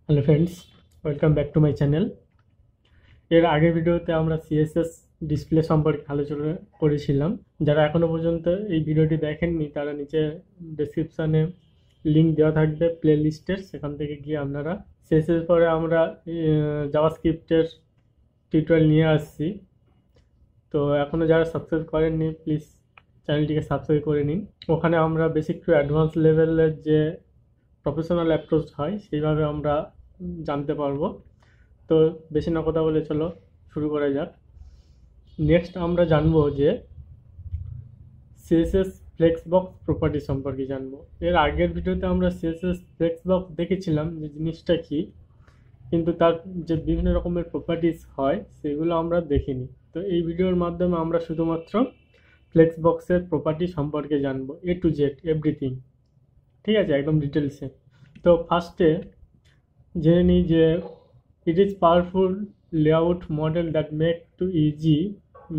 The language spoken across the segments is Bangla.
Hello friends, welcome back to my channel. এর আগের ভিডিওতে আমরা সিএসএস ডিসপ্লে সম্পর্কে আলোচনা করেছিলাম। যারা এখনও পর্যন্ত এই ভিডিওটি দেখেননি তারা নিচে ডেসক্রিপশানে লিঙ্ক দেওয়া থাকবে প্লে লিস্টের, সেখান থেকে গিয়ে আপনারা সিএসএস পরে আমরা জাভাস্ক্রিপ্টের টিউটোরিয়াল নিয়ে আসছি। তো এখনও যারা সাবস্ক্রাইব করেননি প্লিজ চ্যানেলটিকে সাবস্ক্রাইব করে নিন। ওখানে আমরা বেসিক টু অ্যাডভান্স লেভেলের যে প্রফেশনাল অ্যাপ্রোচ হয় সেইভাবে আমরা জানতে পারবো। তো বেশি না কথা বলে চলো শুরু করা যাক। নেক্সট আমরা জানবো যে সিএসএস ফ্লেক্সবক্স প্রপার্টি সম্পর্কে জানবো। এর আগের ভিডিওতে আমরা সিএসএস ফ্লেক্সবক্স দেখেছিলাম যে জিনিসটা কি, কিন্তু তার যে বিভিন্ন রকমের প্রপার্টিস হয় সেগুলো আমরা দেখিনি। তো এই ভিডিওর মাধ্যমে আমরা শুধুমাত্র ফ্লেক্সবক্সের প্রপার্টি সম্পর্কে জানবো, এ টু জেড এভরিথিং। ঠিক আছে, একদম ডিটেলসে। তো ফার্স্টে জেনে নিই যে it is powerful layout model that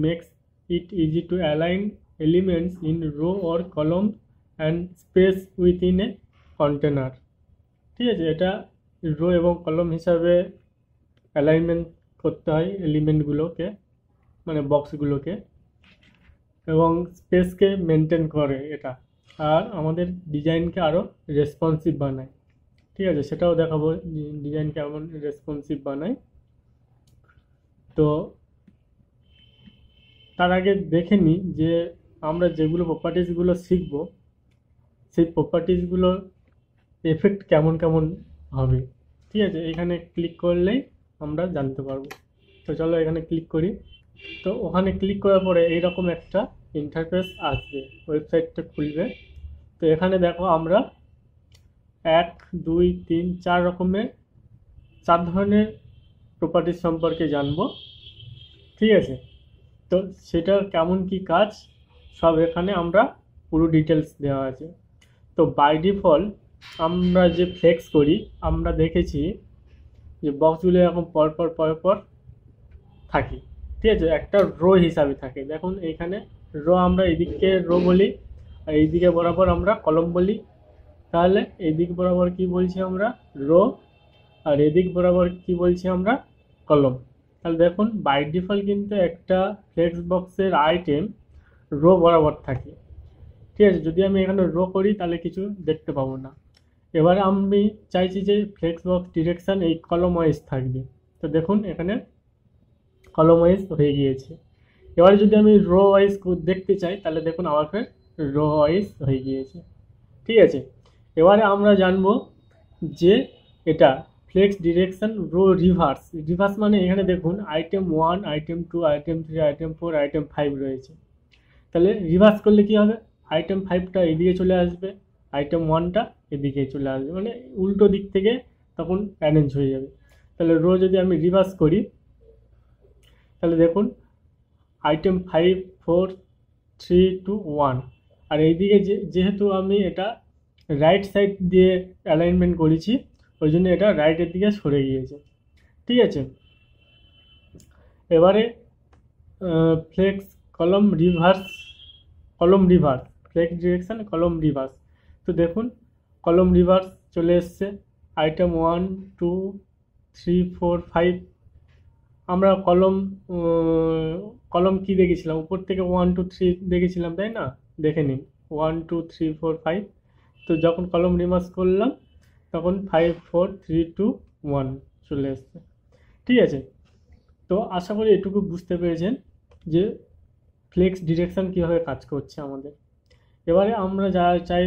makes it easy to align elements in row or column and space within a container। ঠিক আছে, এটা রো এবং কলম হিসাবে অ্যালাইনমেন্ট করতে হয় এলিমেন্টগুলোকে, মানে বক্সগুলোকে, এবং স্পেসকে মেনটেন করে এটা, আর আমাদের ডিজাইনকে আরও রেসপন্সিভ বানায়। ঠিক আছে, সেটাও দেখাবো ডিজাইন কেমন রেসপন্সিভ বানায়। তো তার আগে দেখে নিই যে আমরা যেগুলো প্রপার্টিসগুলো শিখব সেই প্রপার্টিসগুলোর এফেক্ট কেমন কেমন হবে। ঠিক আছে, এখানে ক্লিক করলেই আমরা জানতে পারবো। তো চলো এখানে ক্লিক করি। তো ওখানে ক্লিক করার পরে এইরকম একটা ইন্টারফেস আসবে, ওয়েবসাইটটা খুলবে। তো এখানে দেখো আমরা 1, 2, 3, 4 রকমের 4 ধরনের প্রপার্টিস সম্পর্কে জানবো। ঠিক আছে, তো সেটার কেমন কি কাজ সব এখানে আমরা পুরো ডিটেলস দেওয়া আছে। তো বাই ডিফল্ট আমরা যে ফ্লেক্স করি আমরা দেখেছি যে বক্সগুলো এরকম পরপর পরপর থাকে। ঠিক আছে, একটা রো হিসাবে থাকে। দেখুন এইখানে রো, আমরা এদিকে রো বলি আর এইদিকে বরাবর আমরা কলম বলি। তাহলে এদিক বরাবর কি বলছি আমরা? রো। আর এদিক বরাবর কি বলছি আমরা? কলম। তাহলে দেখুন বাই ডিফল্ট কিন্তু একটা ফ্লেক্স বক্সের আইটেম রো বরাবর থাকে। ঠিক আছে, যদি আমি এখানে রো করি তাহলে কিছু দেখতে পাবো না। এবারে আমি চাইছি যে ফ্লেক্স বক্স ডিরেকশন এই কলম ওয়াইজ থাকবে। তো দেখুন এখানে কলম ওয়াইজ হয়ে গিয়েছে। এবারে যদি আমি রো ওয়াইজ দেখতে চাই তাহলে দেখুন আবার ফের রো ওয়াইজ হয়ে গিয়েছে। ঠিক আছে, এবারে আমরা জানবো যে এটা flex direction row reverse. Reverse মানে এখানে দেখুন item 1, item 2, item 3, item 4, item 5 রয়েছে। তাহলে রিভার্স করলে কি হবে? আইটেম 5টা এদিকে চলে আসবে, আইটেম 1টা এদিকে চলে আসবে, মানে উল্টো দিক থেকে তখন অ্যারেঞ্জ হয়ে যাবে। তাহলে রো যদি আমি রিভার্স করি তাহলে দেখুন আইটেম 5, 4, 3, 2, 1। আর এইদিকে যেহেতু আমি এটা রাইট সাইড দিয়ে অ্যালাইনমেন্ট করেছি ওই জন্য এটা রাইটের দিকে সরে গিয়েছে। ঠিক আছে, এবারে ফ্লেক্স কলম রিভার্স, কলম রিভার্স, ফ্লেক্স ডিরেকশন কলম রিভার্স। তো দেখুন কলম রিভার্স চলে এসছে। আইটেম 1, 2, 3, 4, 5। আমরা কলম কলম কি দেখেছিলাম? উপর থেকে 1, 2, 3 দেখেছিলাম, তাই না? দেখে নিন 1, 2, 3, 4, 5। তো যখন কলম রিভার্স করলাম তখন 5, 4, 3, 2, 1 চলে এসছে। ঠিক আছে, তো আশা করি এটুকু বুঝতে পেরেছেন যে ফ্লেক্স ডিরেকশন কীভাবে কাজ করছে আমাদের। এবারে আমরা যা চাই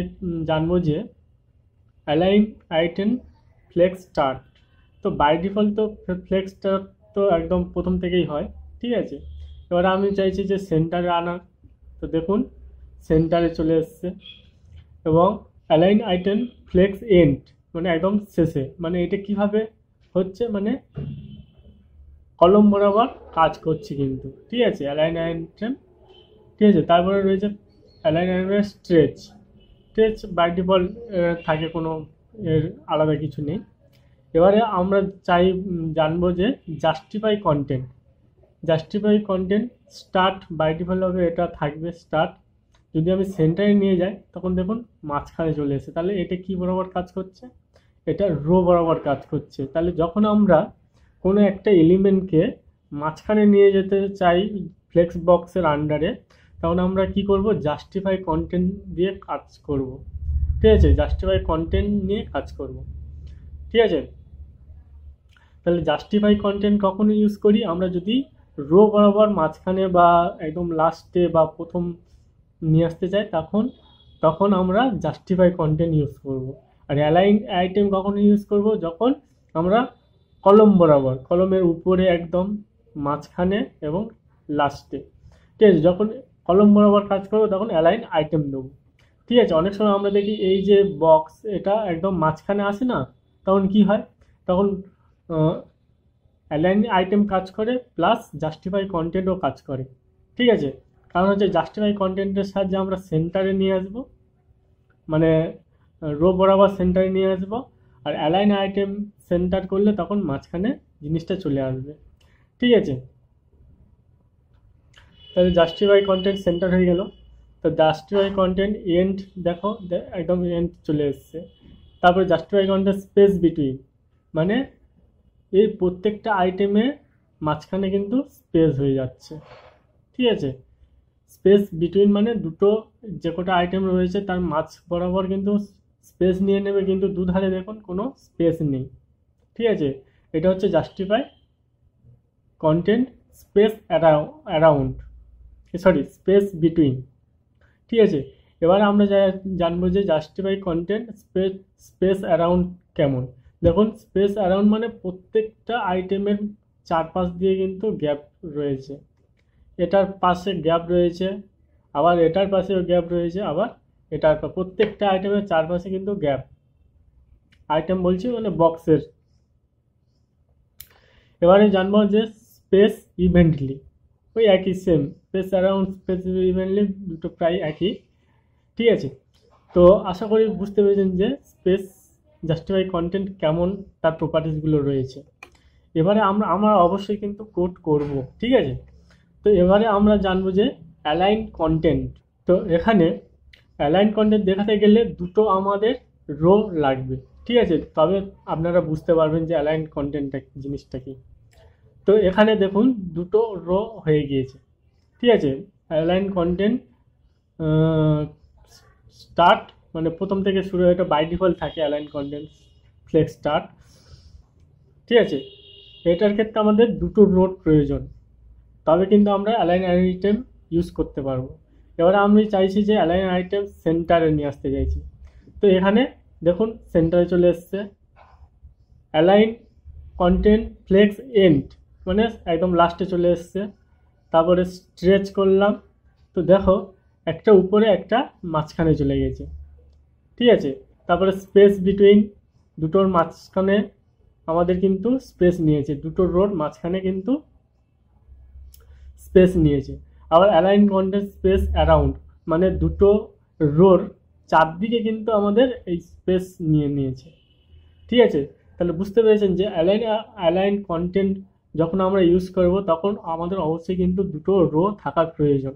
জানবো যে অ্যালাইন আইটেম ফ্লেক্স স্টার্ট। তো বাই ডিফল্ট তো ফ্লেক্স স্টার্ট তো একদম প্রথম থেকেই হয়। ঠিক আছে, এবারে আমি চাইছি যে সেন্টারে আনার। তো দেখুন সেন্টারে চলে এসছে। এবং অ্যালাইন আইটেম ফ্লেক্স এন্ড মানে একদম শেষে। মানে এটা কিভাবে হচ্ছে, মানে কলম বরাবর কাজ করছে কিন্তু। ঠিক আছে, অ্যালাইন আইটেম। ঠিক আছে, তারপরে রয়েছে অ্যালাইন আইটেমের স্ট্রেচ। স্ট্রেচ বাই ডিফল্ট থাকে, কোনো এর আলাদা কিছু নেই। এবারে আমরা চাই জানবো যে justify content. Justify content start by default হবে, এটা থাকবে স্টার্ট। যদি আমি সেন্টারে নিয়ে যাই তখন দেখুন মাঝখানে চলে এসে, তাহলে এটা কি বরাবর কাজ করছে? এটা রো বরাবর কাজ করছে। তাহলে যখন আমরা কোনো একটা এলিমেন্টকে মাঝখানে নিয়ে যেতে চাই ফ্লেক্স বক্সের আন্ডারে, তখন আমরা কি করব, জাস্টিফাই কন্টেন্ট দিয়ে কাজ করব। ঠিক আছে, জাস্টিফাই কন্টেন্ট নিয়ে কাজ করব। ঠিক আছে, তাহলে জাস্টিফাই কন্টেন্ট কখন ইউজ করি, আমরা যদি রো বরাবর মাঝখানে বা একদম লাস্টে বা প্রথম নিয়ে আসতে চাই, তখন তখন আমরা জাস্টিফাই কন্টেন্ট ইউজ করব। আর অ্যালাইন আইটেম কখন ইউজ করব, যখন আমরা কলম বরাবর, কলমের উপরে একদম মাঝখানে এবং লাস্টে। ঠিক আছে, যখন কলম বরাবর কাজ করবো তখন অ্যালাইন আইটেম দেবো। ঠিক আছে, অনেক সময় আমরা দেখি এই যে বক্স এটা একদম মাঝখানে আসে না, তখন কি হয়, তখন অ্যালাইন আইটেম কাজ করে প্লাস জাস্টিফাই কন্টেন্টও কাজ করে। ঠিক আছে, কারণ হচ্ছে জাস্টিফাই কন্টেন্টের সাহায্যে আমরা সেন্টারে নিয়ে আসবো, মানে রো বরাবর সেন্টারে নিয়ে আসবো। আর অ্যালাইন আইটেম সেন্টার করলে তখন মাঝখানে জিনিসটা চলে আসবে। ঠিক আছে, তাহলে জাস্টিফাই কন্টেন্ট সেন্টার হয়ে গেল। তো জাস্টিফাই কন্টেন্ট এন্ড, দেখো একদম এন্ড চলে এসছে। তারপরে জাস্টিফাই কন্টেন্ট স্পেস বিটুইন, মানে এই প্রত্যেকটা আইটেমে মাঝখানে কিন্তু স্পেস হয়ে যাচ্ছে। ঠিক আছে, স্পেস বিটুইন মানে দুটো যে কটা আইটেম রয়েছে তার মাঝ বরাবর কিন্তু স্পেস নিয়ে নেবে, কিন্তু দুধারে দেখুন কোনো স্পেস নেই। ঠিক আছে, এটা হচ্ছে justify content space around, sorry space between. ঠিক আছে, এবার আমরা জানবো যে justify content space space around কেমন। দেখুন, স্পেস অ্যারাউন্ড মানে প্রত্যেকটা আইটেমের চারপাশ দিয়ে কিন্তু গ্যাপ রয়েছে, এটার পাশে গ্যাপ রয়েছে, আবার এটার পাশেও গ্যাপ রয়েছে, আবার এটার প্রত্যেকটা আইটেমের চারপাশে কিন্তু গ্যাপ। আইটেম বলছি মানে বক্সের। এবারে জানবো যে স্পেস ইভেন্টলি, ওই একই সেম, স্পেস অ্যারাউন্ড স্পেস ইভেন্টলি দুটো প্রায় একই। ঠিক আছে, তো আশা করি বুঝতে পেরেছেন যে স্পেস জাস্টিফাই কন্টেন্ট কেমন, তার প্রপার্টিসগুলো রয়েছে। এবারে আমরা অবশ্যই কিন্তু কোড করব। ঠিক আছে, তো এবারে আমরা জানবো যে অ্যালাইন কন্টেন্ট। তো এখানে অ্যালাইন কন্টেন্ট দেখাতে গেলে দুটো আমাদের রো লাগবে। ঠিক আছে, তবে আপনারা বুঝতে পারবেন যে অ্যালাইন কন্টেন্টটা জিনিসটা কি। তো এখানে দেখুন দুটো রো হয়ে গিয়েছে। ঠিক আছে, অ্যালাইন কন্টেন্ট স্টার্ট মানে প্রথম থেকে শুরু, এটা বাই ডিফল্ট থাকে অ্যালাইন কন্টেন্ট ফ্লেক্স স্টার্ট। ঠিক আছে, এটার ক্ষেত্রে আমাদের দুটো রোড প্রয়োজন, তবে কিন্তু আমরা অ্যালাইন আইটেম ইউজ করতে পারবো। এবারে আমি চাইছি যে অ্যালাইন আইটেম সেন্টারে নিয়ে আসতে চাইছি। তো এখানে দেখুন সেন্টারে চলে এসছে। অ্যালাইন কন্টেন্ট ফ্লেক্স এন্ড মানে একদম লাস্টে চলে এসছে। তারপরে স্ট্রেচ করলাম, তো দেখো একটা উপরে একটা মাঝখানে চলে গেছে। ঠিক আছে, তারপরে স্পেস বিটুইন, দুটোর মাঝখানে আমাদের কিন্তু স্পেস নিয়েছে, দুটো রোড মাঝখানে কিন্তু স্পেস নিয়েছে। আবার অ্যালাইন কন্টেন্ট স্পেস অ্যারাউন্ড মানে দুটো রোর চারদিকে কিন্তু আমাদের এই স্পেস নিয়ে নিয়েছে। ঠিক আছে, তাহলে বুঝতে পেরেছেন যে অ্যালাইন কন্টেন্ট যখন আমরা ইউজ করব তখন আমাদের অবশ্যই কিন্তু দুটো রো থাকার প্রয়োজন,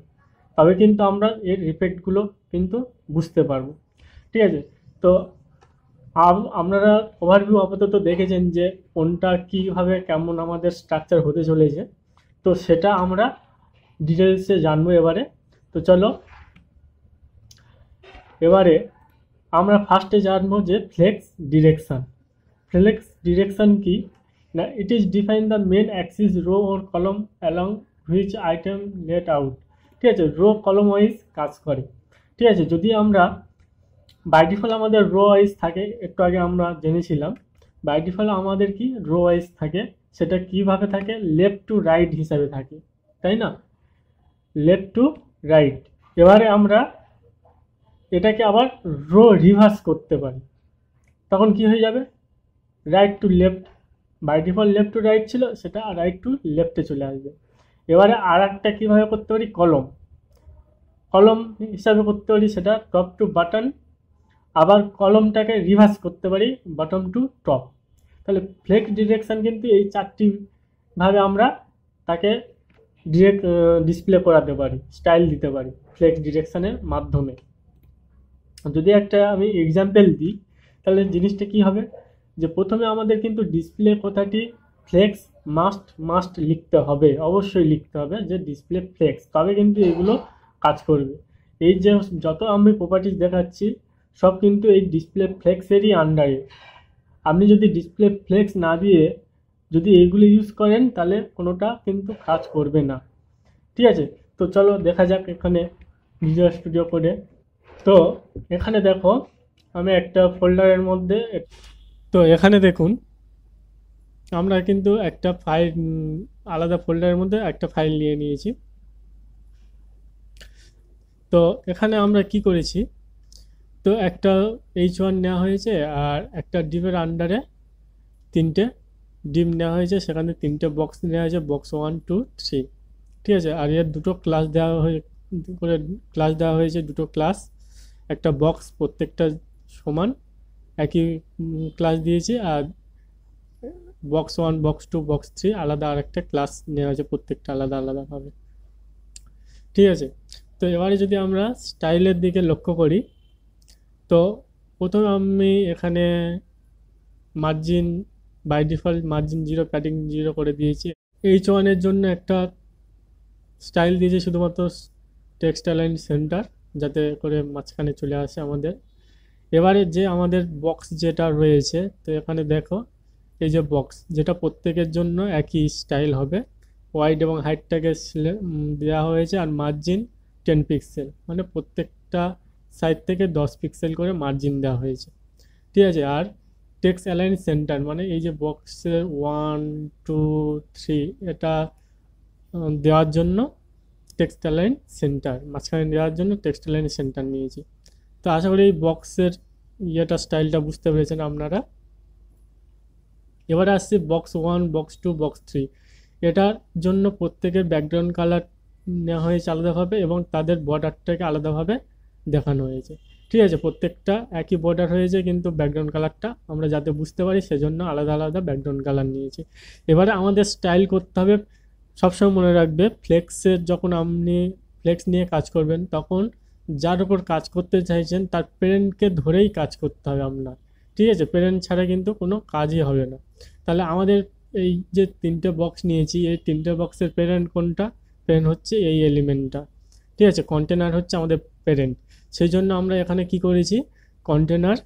তবে কিন্তু আমরা এর ইফেক্টগুলো কিন্তু বুঝতে পারবো। ঠিক আছে, তো আপনারা ওভারভিউ আপাতত দেখেছেন যে কোনটা কীভাবে কেমন আমাদের স্ট্রাকচার হতে চলেছে, তো সেটা আমরা ডিটেলসে জানবো এবারে। তো চলো এবারে আমরা ফার্স্টে জানবো যে ফ্লেক্স ডিরেকশন। ফ্লেক্স ডিরেকশন কি না, it is define the main axis row or column along which item laid. Out আছে, রো কলম ওয়াইজ কাজ করে। ঠিক আছে, যদি আমরা বাই ডিফল্ট আমাদের রো ওয়াইজ থাকে, একটু আগে আমরা জেনেছিলাম বাই ডিফল্ট আমাদের কি রো ওয়াইজ থাকে, সেটা কিভাবে থাকে, লেফট টু রাইট হিসাবে থাকে, তাই না, লেফট টু রাইট। এবারে আমরা এটাকে আবার রো রিভার্স করতে পারি, তখন কি হয়ে যাবে, right to left. By default left to right ছিল, সেটা রাইট টু লেফটে চলে আসবে। এবারে আর একটা কীভাবে করতে পারি, কলম কলম হিসাবে করতে পারি, সেটা টপ টু বাটন। আবার কলমটাকে রিভার্স করতে পারি, বটম টু টপ। তাহলে ফ্লেক্স ডিরেকশন কিন্তু এই চারটি ভাবে আমরা তাকে ডিরেক্ট ডিসপ্লে করাতে পারি, স্টাইল দিতে পারি ফ্লেক্স ডিরেকশনের মাধ্যমে। যদি একটা আমি এক্সাম্পল দিই তাহলে জিনিসটা কি হবে, যে প্রথমে আমাদের কিন্তু ডিসপ্লে কথাটি ফ্লেক্স মাস্ট লিখতে হবে, অবশ্যই লিখতে হবে যে ডিসপ্লে ফ্লেক্স, তবে কিন্তু এগুলো কাজ করবে। এই যে যত আমি প্রপার্টিজ দেখাচ্ছি সব কিন্তু এই ডিসপ্লে ফ্লেক্সেরই আন্ডারে। আপনি যদি ডিসপ্লে ফ্লেক্স না দিয়ে যদি এইগুলো ইউজ করেন তাহলে কোনোটা কিন্তু কাজ করবে না। ঠিক আছে, তো চলো দেখা যাক এখানে ভিজুয়াল স্টুডিও কোডে। তো এখানে দেখো আমি একটা ফোল্ডারের মধ্যে, তো এখানে দেখুন আমরা কিন্তু একটা ফাইল, আলাদা ফোল্ডারের মধ্যে একটা ফাইল নিয়ে নিয়েছি। তো এখানে আমরা কি করেছি, তো একটা H1 নেওয়া হয়েছে আর একটা ডিমের আন্ডারে তিনটে ডিম নেওয়া হয়েছে, সেখানে তিনটে বক্স নেওয়া হয়েছে, বক্স 1 2 3। ঠিক আছে, আর এর দুটো ক্লাস দেওয়া হয়ে করে ক্লাস দেওয়া হয়েছে, দুটো ক্লাস, একটা বক্স প্রত্যেকটা সমান একই ক্লাস দিয়েছি, আর বক্স 1 বক্স 2 বক্স 3 আলাদা আরেকটা ক্লাস নেওয়া হয়েছে, প্রত্যেকটা আলাদা আলাদাভাবে। ঠিক আছে, তো এবারে যদি আমরা স্টাইলের দিকে লক্ষ্য করি, তো প্রথমে আমি এখানে margin by default margin 0 padding 0 করে দিয়েছি। H1 এর জন্য একটা স্টাইল দিয়েছি শুধুমাত্র টেক্সট অ্যালাইন সেন্টার, যাতে করে মাঝখানে চলে আসে আমাদের। এবারে যে আমাদের বক্স যেটা রয়েছে, তো এখানে দেখো এই যে বক্স, যেটা প্রত্যেকের জন্য একই স্টাইল হবে, ওয়াইড এবং হাইটটাকে দেওয়া হয়েছে, আর মার্জিন 10 পিক্সেল, মানে প্রত্যেকটা সাইড থেকে 10 পিক্সেল করে মার্জিন দেওয়া হয়েছে। ঠিক আছে, আর টেক্সট অ্যালাইন সেন্টার মানে এই যে বক্সের 1 2 3 এটা দেওয়ার জন্য টেক্সট অ্যালাইন সেন্টার, মাঝখানে দেওয়ার জন্য টেক্সট অ্যালাইন সেন্টার নিয়েছি। তো আশা করি এই বক্সের স্টাইলটা বুঝতে পেরেছেন আপনারা। এবারে আসছে বক্স 1 বক্স 2 বক্স 3, এটার জন্য প্রত্যেকের ব্যাকগ্রাউন্ড কালার নেওয়া হয়েছে আলাদাভাবে এবং তাদের বর্ডারটাকে আলাদাভাবে দেখানো হয়েছে। ঠিক আছে, প্রত্যেকটা একই বর্ডার হয়েছে কিন্তু ব্যাকগ্রাউন্ড কালারটা আমরা যাতে বুঝতে পারি সেজন্য আলাদা আলাদা ব্যাকগ্রাউন্ড কালার নিয়েছি। এবারে আমাদের স্টাইল করতে হবে, সবসময় মনে রাখবে ফ্লেক্সের যখন আপনি ফ্লেক্স নিয়ে কাজ করবেন তখন যার উপর কাজ করতে চাইছেন তার প্যারেন্টকে ধরেই কাজ করতে হবে আপনার। ঠিক আছে, প্যারেন্ট ছাড়া কিন্তু কোনো কাজই হবে না। তাহলে আমাদের এই যে তিনটে বক্স নিয়েছি, এই তিনটে বক্সের প্যারেন্ট কোনটা, প্যারেন্ট হচ্ছে এই এলিমেন্টটা। ঠিক আছে, কন্টেনার হচ্ছে আমাদের প্যারেন্ট, সেই জন্য আমরা এখানে কি করেছি, কন্টেনার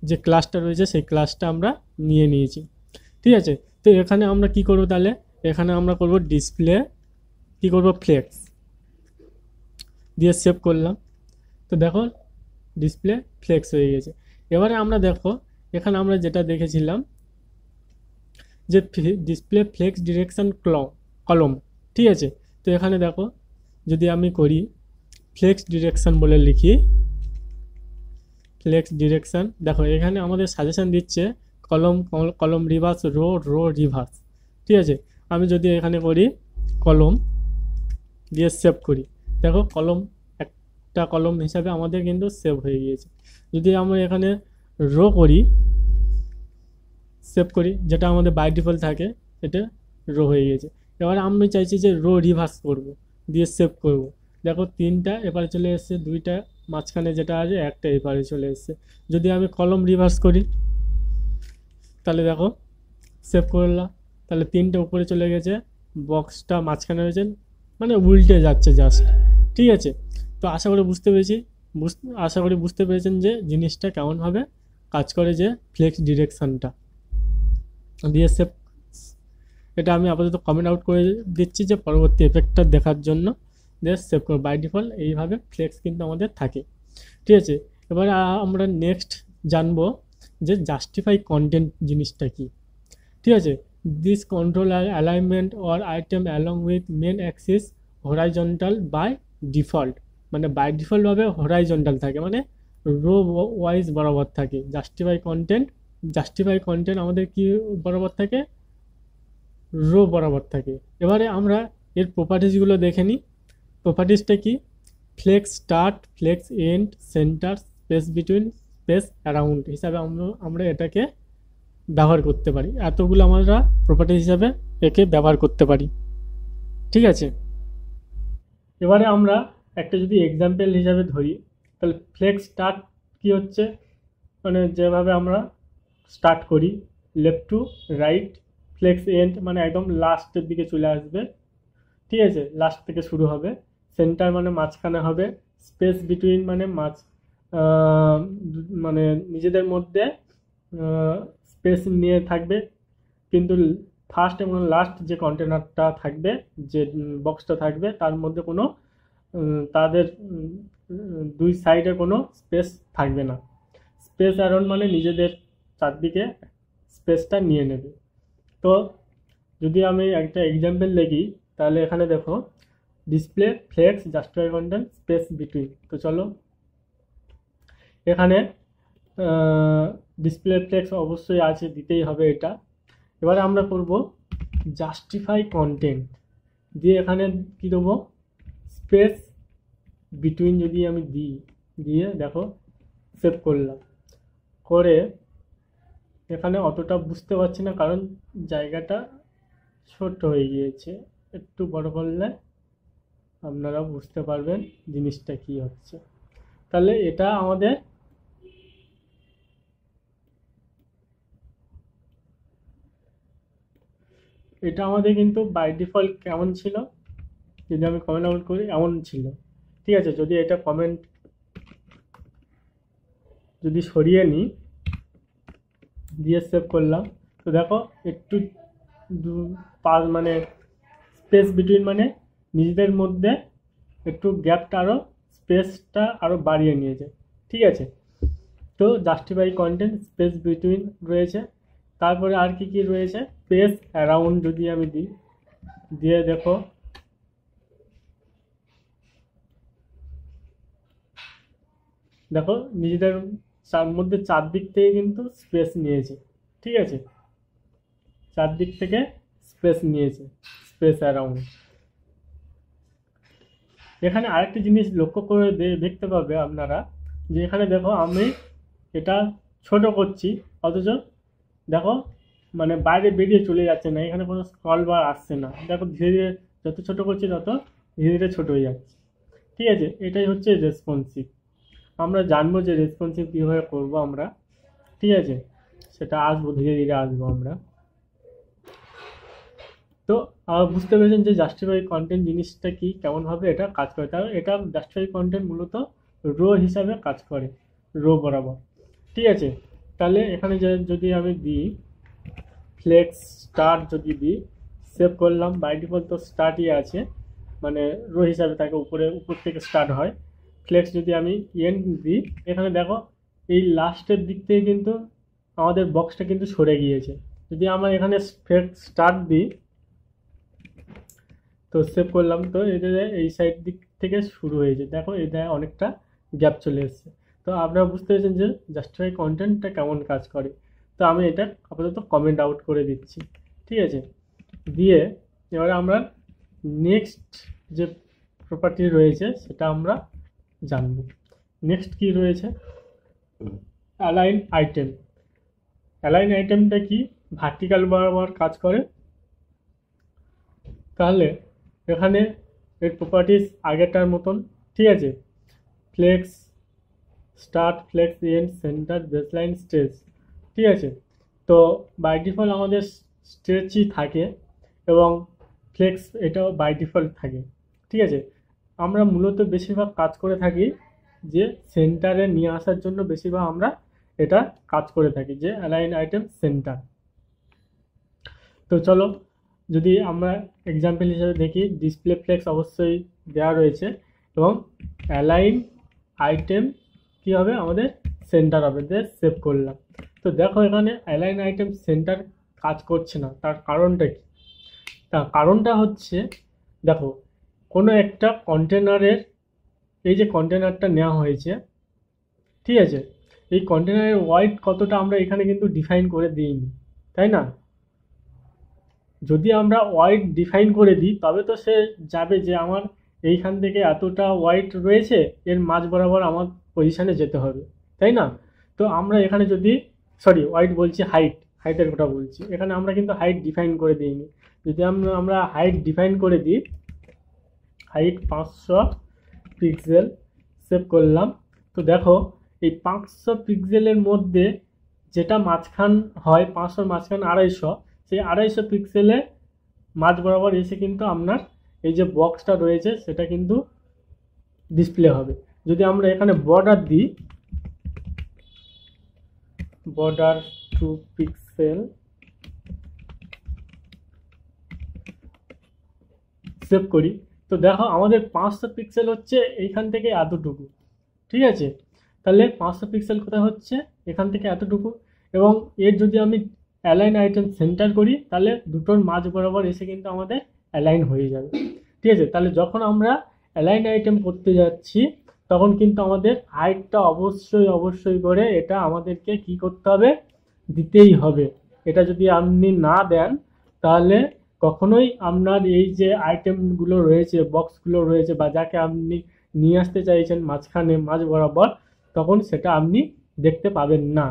যে ক্লাসটা রয়েছে সেই ক্লাসটা আমরা নিয়ে নিয়েছি। ঠিক আছে, তো এখানে আমরা কি করব, তাহলে এখানে আমরা করব ডিসপ্লে, কি করব ফ্লেক্স দিয়ে সেভ করলাম। তো দেখো ডিসপ্লে ফ্লেক্স হয়ে গেছে। এবারে আমরা দেখো এখানে আমরা যেটা দেখেছিলাম যে ডিসপ্লে ফ্লেক্স ডিরেকশন কলম। ঠিক আছে, তো এখানে দেখো যদি আমি করি ফ্লেক্স ডিরেকশন বলে লিখি, ফ্লেক্স ডিরেকশন, দেখো এখানে আমাদের সাজেশন দিচ্ছে কলম কলম রিভার্স রো রো রিভার্স। ঠিক আছে, আমি যদি এখানে করি কলম দিয়ে সেভ করি, দেখো কলম একটা কলম হিসাবে আমাদের কিন্তু সেভ হয়ে গিয়েছে। যদি আমরা এখানে রো করি, সেভ করি, যেটা আমাদের বাই ডিফল্ট থাকে এটা রো হয়ে গেছে। এবার আমি চাইছি যে রো রিভার্স করব, দিয়ে সেভ করব, দেখো তিনটা এপারে চলে এসছে, দুইটা মাঝখানে যেটা আছে একটা এপারে চলে এসছে। যদি আমি কলম রিভার্স করি তাহলে দেখো সেভ করলাম, তাহলে তিনটে উপরে চলে গেছে, বক্সটা মাঝখানে রয়েছে, মানে উল্টে যাচ্ছে জাস্ট। ঠিক আছে, তো আশা করি বুঝতে পেরেছেন যে জিনিসটা কেমনভাবে কাজ করে, যে ফ্লেক্স ডিরেকশনটা দিয়ে সেভ। এটা আমি আপাতত কমেন্ট আউট করে দিচ্ছি যে পরবর্তী এফেক্টটা দেখার জন্য দিয়ে সেভ করব। বাই ডিফল্ট এইভাবে ফ্লেক্স কিন্তু আমাদের থাকে। ঠিক আছে, এবার আমরা নেক্সট জানবো যে জাস্টিফাই কন্টেন্ট জিনিসটা কি। ঠিক আছে, this control alignment or item along with main axis horizontal by default, মানে বাই ডিফল্টভাবে হরাইজন্টাল থাকে, মানে রো ওয়াইজ বরাবর থাকে। জাস্টিফাই কন্টেন্ট আমাদের কি বরাবর থাকে, রো বরাবর থাকে। এবারে আমরা এর প্রপার্টিসগুলো দেখে নিই। প্রপার্টিসটা কি, flex start, flex end, center, space between, space around হিসাবে আমরা এটাকে ব্যবহার করতে পারি। এতগুলো আমরা প্রপার্টি হিসাবে একে ব্যবহার করতে পারি। ঠিক আছে, এবারে আমরা একটা যদি এক্সাম্পল হিসাবে ধরি, তাহলে ফ্লেক্স স্টার্ট কি হচ্ছে, মানে যেভাবে আমরা স্টার্ট করি, left to right flex end মানে একদম লাস্টের দিকে চলে আসবে, ঠিক আছে, লাস্ট থেকে শুরু হবে, সেন্টার মানে মাঝখানে হবে, স্পেস বিটুইন মানে মানে নিজেদের মধ্যে স্পেস নিয়ে থাকবে, কিন্তু ফার্স্ট এবং লাস্ট যে কন্টেনারটা থাকবে, যে বক্সটা থাকবে তার মধ্যে কোনো তাদের দুই সাইডে কোনো স্পেস থাকবে না। স্পেস অ্যারাউন্ড মানে নিজেদের চারদিকে স্পেসটা নিয়ে নেবে। তো যদি আমি একটা এক্সাম্পল লিখি তাহলে এখানে দেখো display flakes justify content space between. তো চলো এখানে ডিসপ্লে ফ্লেক্স অবশ্যই আছে, দিতেই হবে এটা। এবারে আমরা করব জাস্টিফাই কন্টেন্ট দিয়ে এখানে কি দেবো স্পেস বিটুইন যদি আমি দিই, দিয়ে দেখো সেভ করলাম, করে এখানে অতটা বুঝতে পারছি না কারণ জায়গাটা ছোট হয়ে গিয়েছে, একটু বড় করলে আপনারা বুঝতে পারবেন জিনিসটা কি হচ্ছে। তাহলে এটা আমাদের কিন্তু বাই ডিফল্ট কেমন ছিল, যদি আমি কমেন্ট আউট করি এমন ছিল, ঠিক আছে। যদি এটা কমেন্ট যদি সরিয়ে নিই দিয়ে সেভ করলাম, তো দেখো একটু মানে স্পেস বিটুইন মানে নিজেদের মধ্যে একটু গ্যাপটা আরও স্পেসটা আরও বাড়িয়ে নিয়েছে, ঠিক আছে। তো জাস্টিফাই কন্টেন্ট স্পেস বিটুইন রয়েছে, তারপরে আর কি কি রয়েছে, স্পেস অ্যারাউন্ড যদি আমি দিই, দিয়ে দেখো নিজেদের মধ্যে চারদিক থেকে কিন্তু স্পেস নিয়েছে, ঠিক আছে, চারদিক থেকে স্পেস নিয়েছে, স্পেস অ্যারাউন্ড। এখানে আরেকটি জিনিস লক্ষ্য করে দেখতে পাবে আপনারা যে এখানে দেখো আমি এটা ছোট করছি, অথচ দেখো মানে বাইরে বেরিয়ে চলে যাচ্ছে না, এখানে কোনো স্ক্রল বার আসছে না, দেখো ধীরে ধীরে যত ছোট করছি তত ধীরে ধীরে ছোট হয়ে যাচ্ছে, ঠিক আছে। এটাই হচ্ছে রেসপন্সিভ। আমরা জানবো যে রেসপন্সিভ কীভাবে করবো আমরা, ঠিক আছে, সেটা আসবো, ধীরে ধীরে আসবো আমরা। তো বুঝতে পেরেছেন যে জাস্টিফাই কন্টেন্ট জিনিসটা কি, কেমনভাবে এটা কাজ করে। তাহলে এটা জাস্টিফাই কন্টেন্ট মূলত রো হিসাবে কাজ করে, রো বরাবর, ঠিক আছে। তাহলে এখানে যদি আমি দিই ফ্লেক্স স্টার্ট, যদি দিই সেভ করলাম, বাই ডিফল্ট তো স্টার্টই আছে, মানে রো হিসাবে থাকে, উপর থেকে স্টার্ট হয়। ফ্লেক্স যদি আমি এন্ড দিই, এখানে দেখো এই লাস্টের দিক থেকে কিন্তু আমাদের বক্সটা কিন্তু সরে গিয়েছে। যদি আমরা এখানে ফ্লেক্স স্টার্ট দিই, তো সেভ করলাম, তো এটা এই সাইড দিক থেকে শুরু হয়েছে, দেখো এটা অনেকটা গ্যাপ চলে এসছে। তো আপনারা বুঝতে পেরেছেন যে জাস্টিফাই কন্টেন্টটা কেমন কাজ করে। তো আমি এটা আপাতত কমেন্ট আউট করে দিচ্ছি, ঠিক আছে। দিয়ে এবারে আমরা নেক্সট যে প্রপার্টি রয়েছে সেটা আমরা জানব। নেক্সট কি রয়েছে, অ্যালাইন আইটেম। অ্যালাইন আইটেমটা কি, ভার্টিক্যাল বরাবর কাজ করে। তাহলে এখানে এর প্রপার্টিস আগেরটার মতন, ঠিক আছে, flex start, flex end, center, baseline, stretch, ঠিক আছে। তো বাই ডিফল্ট আমাদের স্ট্রেচই থাকে এবং ফ্লেক্স এটাও বাই ডিফল্ট থাকে, ঠিক আছে। আমরা মূলত বেশিরভাগ কাজ করে থাকি যে সেন্টারে নিয়ে আসার জন্য, বেশিরভাগ আমরা এটা কাজ করে থাকি যে অ্যালাইন আইটেম সেন্টার। তো চলো যদি আমরা এক্সাম্পল হিসেবে দেখি, ডিসপ্লে ফ্লেক্স অবশ্যই দেওয়া রয়েছে এবং অ্যালাইন আইটেম কী হবে আমাদের সেন্টার হবে, দিয়ে সেভ করলাম। তো দেখো এখানে অ্যালাইন আইটেম সেন্টার কাজ করছে না, তার কারণটা কি, তার কারণটা হচ্ছে দেখো কোনো একটা কন্টেনারের, এই যে কন্টেনারটা নেওয়া হয়েছে, ঠিক আছে, এই কন্টেনারের ওয়েট কতটা আমরা এখানে কিন্তু ডিফাইন করে দিইনি, তাই না। যদি আমরা ওয়েট ডিফাইন করে দিই তবে তো সে যাবে যে আমার এইখান থেকে এতটা ওয়েট রয়েছে, এর মাঝ বরাবর আমার পজিশানে যেতে হবে, তাই না। তো আমরা এখানে যদি ওয়েট বলছি, হাইটের কথা বলছি, এখানে আমরা কিন্তু হাইট ডিফাইন করে দিইনি। যদি আমরা হাইট ডিফাইন করে দিই, হাইট 500 পিক্সেল, সেভ করলাম। তো দেখো এই 500 পিক্সেলের মধ্যে যেটা মাঝখান হয় 500 মাঝখান 250, সেই 250 পিক্সেলে মাঝ বরাবর এসে কিন্তু আপনার এই যে বক্সটা রয়েছে সেটা কিন্তু ডিসপ্লে হবে। যদি আমরা এখানে বর্ডার দিই, বর্ডার 2 পিক্সেল, সেভ করি, তো দেখো আমাদের 500 পিক্সেল হচ্ছে এইখান থেকে এতটুকু। ঠিক আছে, তাহলে 500 পিক্সেল কোথায় হচ্ছে, এখান থেকে এতটুকু। এবং এর যদি আমি অ্যালাইন আইটেম সেন্টার করি তাহলে দুটোর মাঝ বরাবর এসে কিন্তু আমাদের অ্যালাইন হয়ে যাবে। ঠিক আছে, তাহলে যখন আমরা অ্যালাইন আইটেম করতে যাচ্ছি তখন কিন্তু আমাদের হাইটটা অবশ্যই করে এটা আমাদেরকে কি করতে হবে, দিতেই হবে। এটা যদি আপনি না দেন তাহলে কখনোই আপনার এই যে আইটেমগুলো রয়েছে, বক্সগুলো রয়েছে, বা যাকে আপনি নিয়ে আসতে চাইছেন মাঝখানে মাঝ বরাবর, তখন সেটা আপনি দেখতে পাবেন না।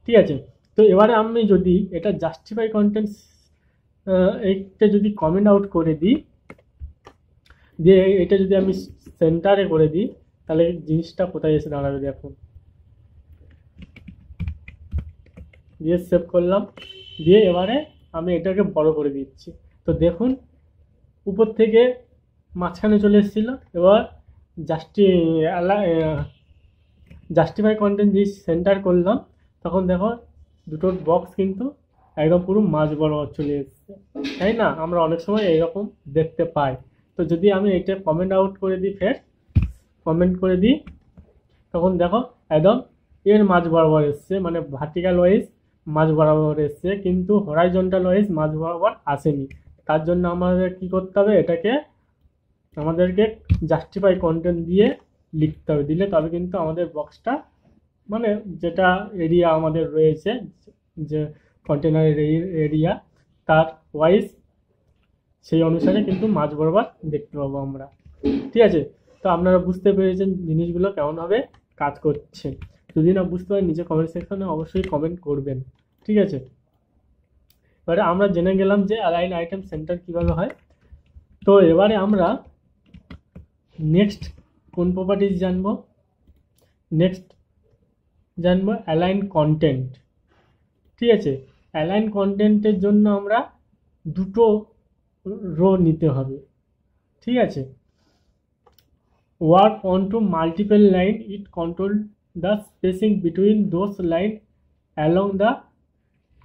ঠিক আছে, তো এবারে আমি যদি এটা জাস্টিফাই কন্টেন্টস এইটা যদি কমেন্ট আউট করে দিই, দিয়ে এটা যদি আমি সেন্টারে করে দিই, তাহলে জিনিসটা কোথায় এসে দাঁড়াবে দেখুন। দিয়ে সেভ করলাম, দিয়ে এবারে আমি এটাকে বড় করে দিচ্ছি। তো দেখুন উপর থেকে মাঝখানে চলে এসেছিলো। এবার জাস্টিফাই কন্টেন্ট দিয়ে সেন্টার করলাম, তখন দেখো দুটোর বক্স কিন্তু একদম পুরো মাঝ বরাবর চলে এসেছে, তাই না? আমরা অনেক সময় এইরকম দেখতে পাই। তো যদি আমি এটা কমেন্ট আউট করে দিই, ফের কমেন্ট করে দিই, তখন দেখো একদম এর মাঝ বরাবর এসছে, মানে ভার্টিক্যাল ওয়াইজ মাঝ বরাবর এসছে, কিন্তু হরাইজন্টাল ওয়াইজ মাঝ বরাবর আসেনি। তার জন্য আমাদের কি করতে হবে, এটাকে আমাদেরকে জাস্টিফাই কন্টেন্ট দিয়ে লিখতে হবে, দিলে তবে কিন্তু আমাদের বক্সটা, মানে যেটা এরিয়া আমাদের রয়েছে, যে কন্টেনারের এরিয়া, তার ওয়াইজ সেই অনুসারে কিন্তু মাঝ বরাবর দেখতে পাবো আমরা। ঠিক আছে, তো আপনারা বুঝতে পেরেছেন জিনিসগুলো কেমনভাবে কাজ করছে। যদি না বুঝতে পারেন নিচে কমেন্ট সেকশনে অবশ্যই কমেন্ট করবেন। ঠিক আছে, এবারে আমরা জেনে গেলাম যে অ্যালাইন আইটেম সেন্টার কীভাবে হয়। তো এবারে আমরা নেক্সট কোন প্রপার্টিজ জানবো, নেক্সট জানবো অ্যালাইন কন্টেন্ট। ঠিক আছে, অ্যালাইন কন্টেন্টের জন্য আমরা দুটো রো নিতে হবে। ঠিক আছে, work on to multiple line, it control the spacing between those line along the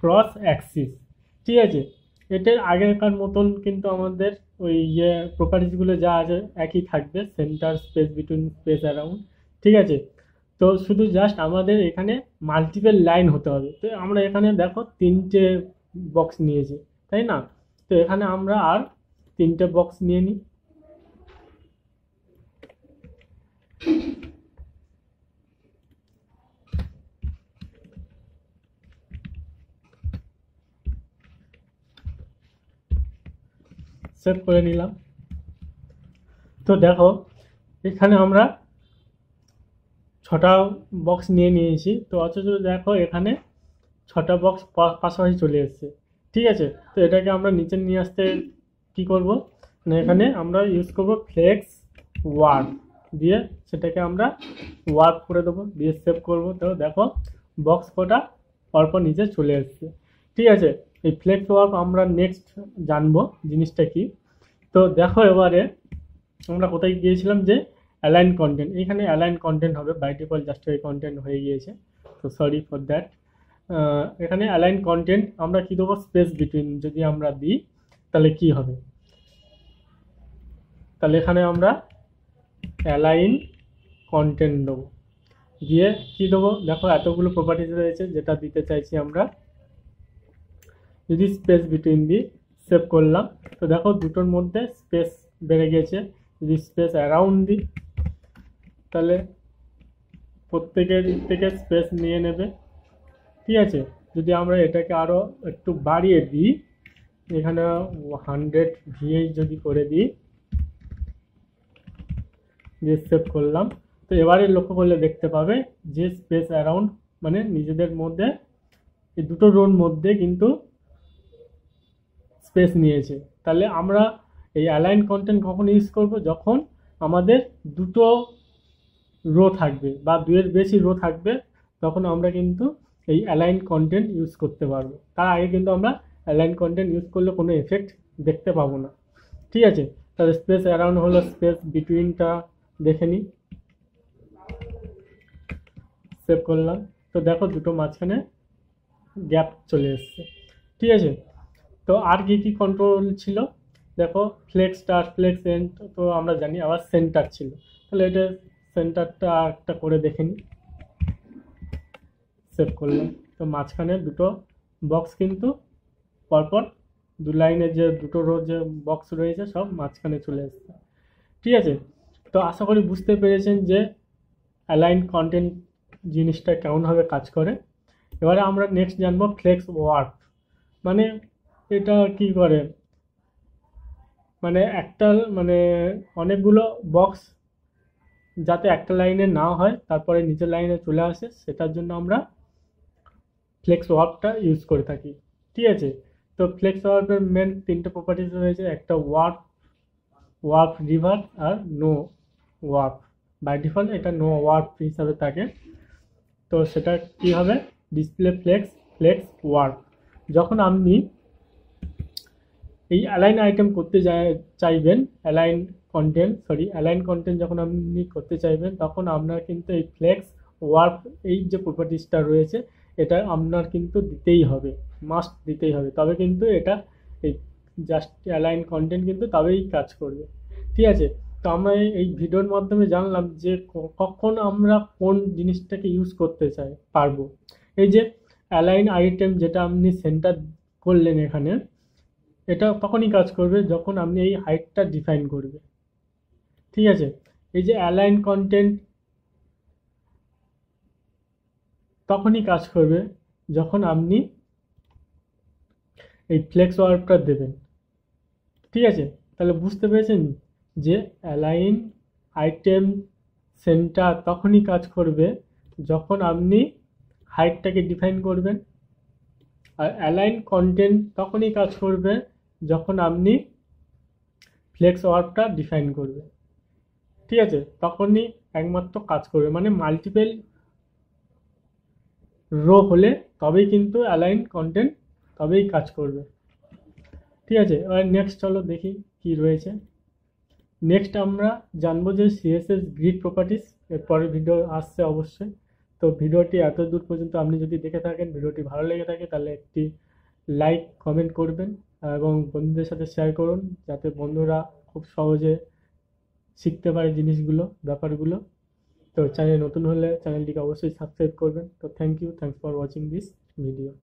cross axis. ঠিক আছে, এটার আগেকার মতন কিন্তু আমাদের ওই প্রপার্টিসগুলো যা আছে একই থাকবে, centre, space between, space around. ঠিক আছে, তো শুধু জাস্ট আমাদের এখানে মাল্টিপল লাইন হতে হবে। তো আমরা এখানে দেখো 3টে বক্স নিয়েছি, তাই না? তো এখানে আমরা আর 3টে বক্স নিয়ে নিই। সেভ করে নিলাম। তো দেখো এখানে আমরা 6টা বক্স নিয়ে নিয়েছি, তো অথচ দেখো এখানে 6টা বক্স পাশাপাশি চলে এসেছে। ঠিক আছে, তো এটাকে আমরা নিচে নিয়ে আসতে কি করব, মানে এখানে আমরা ইউজ করব ফ্লেক্স ওয়ার্ক, দিয়ে সেটাকে আমরা ওয়ার্ক করে দেবো, দিয়ে সেভ করব। তো দেখো বক্স কটা পরপর নিচে চলে এসেছে। ঠিক আছে, এই ফ্লেক্স ওয়ার্ক আমরা নেক্সট জানবো জিনিসটা কি। তো দেখো এবারে আমরা কোথায় গিয়েছিলাম, যে অ্যালাইন কন্টেন্ট, এখানে অ্যালাইন কন্টেন্ট হবে, বাই ডিফল্ট জাস্টিফাই কন্টেন্ট হয়ে গিয়েছে, তো সরি ফর দ্যাট। এখানে অ্যালাইন কন্টেন্ট আমরা কি দেবো, স্পেস বিটুইন যদি আমরা দিই তাহলে কি হবে, তাহলে এখানে আমরা অ্যালাইন কন্টেন্ট দেবো, দিয়ে কি দেবো, দেখো এতগুলো প্রপার্টিজ রয়েছে যেটা দিতে চাইছি আমরা। যদি স্পেস বিটুইন দিই, সেভ করলাম, তো দেখো দুটোর মধ্যে স্পেস বেড়ে গেছে। যদি স্পেস অ্যারাউন্ড দিই তাহলে প্রত্যেকের থেকে স্পেস নিয়ে নেবে। ঠিক আছে, যদি আমরা এটাকে আরও একটু বাড়িয়ে দিই, এখানে 100 VH যদি করে দিই, যে সেভ করলাম, তো এবারে লক্ষ্য করলে দেখতে পাবে যে স্পেস অ্যারাউন্ড মানে নিজেদের মধ্যে এই দুটো রোর মধ্যে কিন্তু স্পেস নিয়েছে। তাহলে আমরা এই অ্যালাইন কন্টেন্ট কখন ইউজ করব, যখন আমাদের দুটো রো থাকবে বা দুয়ের বেশি রো থাকবে, তখন আমরা কিন্তু এই অ্যালাইন কন্টেন্ট ইউজ করতে পারবো। তার আগে কিন্তু আমরা অ্যালাইন কন্টেন্ট ইউজ করলে কোনো এফেক্ট দেখতে পাবো না। ঠিক আছে, তাহলে স্পেস অ্যারাউন্ড হলো, স্পেস বিটুইনটা দেখে নিই, সেভ করলাম। তো দেখো দুটো মাঝখানে গ্যাপ চলে এসছে। ঠিক আছে, তো আর কি কি কন্ট্রোল ছিল দেখো, ফ্লেক্স স্টার্ট, ফ্লেক্স এন্ড তো আমরা জানি, আবার সেন্টার ছিল। তাহলে এটা সেন্টারটা একটা করে দেখে নিই, সেভ করলাম। তো মাঝখানে দুটো বক্স কিন্তু পরপর দু লাইনে যে দুটো রো যে বক্স রয়েছে সব মাঝখানে চলে এসছে। ঠিক আছে, তো আশা করি বুঝতে পেরেছেন যে অ্যালাইন কন্টেন্ট জিনিসটা কেমনভাবে কাজ করে। এবারে আমরা নেক্সট জানবো ফ্লেক্স ওয়ার্ক, মানে এটা কি করে, মানে একটা মানে অনেকগুলো বক্স যাতে একটা লাইনে না হয় তারপরে নিচের লাইনে চলে আসে, সেটার জন্য আমরা ফ্লেক্স ওয়ার্কটা ইউজ করে থাকি। ঠিক আছে, তো ফ্লেক্স ওয়ার্কের মেন তিনটে প্রপার্টিজ রয়েছে, একটা ওয়ার্ক, ওয়ার্ক রিভার্স আর নো ওয়ার্ক। বাই ডিফল্ট এটা নো ওয়ার্ক হিসাবে থাকে। তো সেটা কি হবে, ডিসপ্লে ফ্লেক্স, ফ্লেক্স ওয়ার্ক। যখন আপনি এই অ্যালাইন আইটেম করতে চাইবেন, অ্যালাইন কন্টেন্ট যখন আপনি করতে চাইবেন, তখন আপনার কিন্তু এই ফ্লেক্স ওয়ার্ক এই যে প্রপার্টিসটা রয়েছে এটা আপনার কিন্তু দিতেই হবে, মাস্ট দিতেই হবে, তবে কিন্তু এটা এই জাস্ট অ্যালাইন কন্টেন্ট কিন্তু তবেই কাজ করবে। ঠিক আছে, তো আমরা এই ভিডিওর মাধ্যমে জানলাম যে কখন আমরা কোন জিনিসটাকে ইউজ করতে পারবো। এই যে অ্যালাইন আইটেম যেটা আপনি সেন্টার করলেন এখানে, এটা তখনই কাজ করবে যখন আপনি এই হাইটটা ডিফাইন করবে। ঠিক আছে, এই যে অ্যালাইন কন্টেন্ট তখনই কাজ করবে যখন আপনি এই ফ্লেক্স ওয়ার্কটা দেবেন। ঠিক আছে, তাহলে বুঝতে পেরেছেন যে অ্যালাইন আইটেম সেন্টার তখনই কাজ করবে যখন আপনি হাইটটাকে ডিফাইন করবেন, আর অ্যালাইন কন্টেন্ট তখনই কাজ করবে যখন আপনি ফ্লেক্স ওয়ার্কটা ডিফাইন করবে। ঠিক আছে, তখনই একমাত্র কাজ করবে, মানে মাল্টিপল রো হলে তবেই কিন্তু অ্যালাইন কন্টেন্ট তবেই কাজ করবে। ঠিক আছে, এবার নেক্সট চলো দেখি কি রয়েছে। নেক্সট আমরা জানবো যে সিএসএস গ্রিড প্রপার্টিস, এরপরে ভিডিও আসছে অবশ্যই। তো ভিডিওটি এত দূর পর্যন্ত আপনি যদি দেখে থাকেন, ভিডিওটি ভালো লেগে থাকে, তাহলে একটি লাইক কমেন্ট করবেন এবং বন্ধুদের সাথে শেয়ার করুন, যাতে বন্ধুরা খুব সহজে শিখতে পারে জিনিসগুলো, ব্যাপারগুলো। তো চ্যানেল নতুন হলে চ্যানেলটিকে অবশ্যই সাবস্ক্রাইব করবেন। তো thank you, thanks for watching this video.